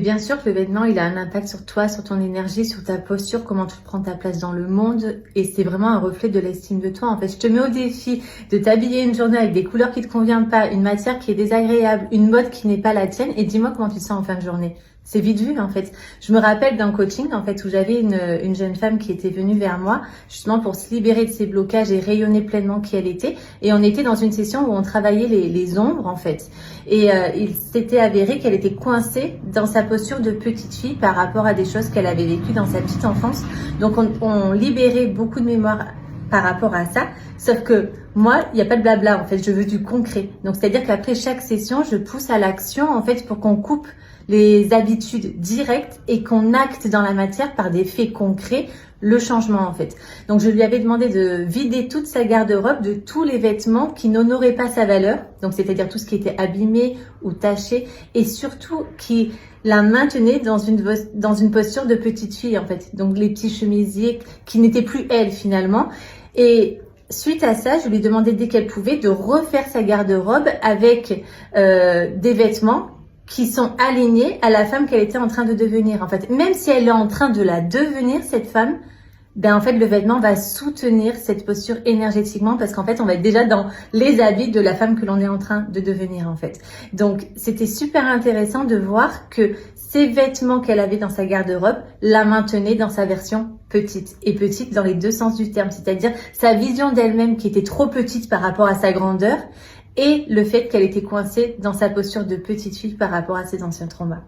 Bien sûr que le vêtement, il a un impact sur toi, sur ton énergie, sur ta posture, comment tu prends ta place dans le monde. Et c'est vraiment un reflet de l'estime de toi. En fait, je te mets au défi de t'habiller une journée avec des couleurs qui te conviennent pas, une matière qui est désagréable, une mode qui n'est pas la tienne. Et dis-moi comment tu te sens en fin de journée. C'est vite vu, en fait. Je me rappelle d'un coaching, en fait, où j'avais une jeune femme qui était venue vers moi, justement pour se libérer de ses blocages et rayonner pleinement qui elle était. Et on était dans une session où on travaillait les ombres, en fait. Et il s'était avéré qu'elle était coincée dans sa posture de petite fille par rapport à des choses qu'elle avait vécues dans sa petite enfance. Donc, on libérait beaucoup de mémoire par rapport à ça. Sauf que moi, il n'y a pas de blabla, en fait. Je veux du concret. Donc, c'est-à-dire qu'après chaque session, je pousse à l'action, en fait, pour qu'on coupe les habitudes directes et qu'on acte dans la matière par des faits concrets le changement, en fait. Donc, je lui avais demandé de vider toute sa garde-robe de tous les vêtements qui n'honoraient pas sa valeur. Donc, c'est-à-dire tout ce qui était abîmé ou taché et surtout qui la maintenait dans une posture de petite fille, en fait. Donc, les petits chemisiers qui n'étaient plus elle, finalement. Et suite à ça, je lui ai demandé dès qu'elle pouvait de refaire sa garde-robe avec des vêtements qui sont alignés à la femme qu'elle était en train de devenir. En fait, même si elle est en train de la devenir, cette femme, ben en fait, le vêtement va soutenir cette posture énergétiquement parce qu'en fait, on va être déjà dans les habits de la femme que l'on est en train de devenir, en fait. Donc, c'était super intéressant de voir que ces vêtements qu'elle avait dans sa garde-robe la maintenaient dans sa version petite. Et petite dans les deux sens du terme, c'est-à-dire sa vision d'elle-même qui était trop petite par rapport à sa grandeur et le fait qu'elle était coincée dans sa posture de petite fille par rapport à ses anciens traumas.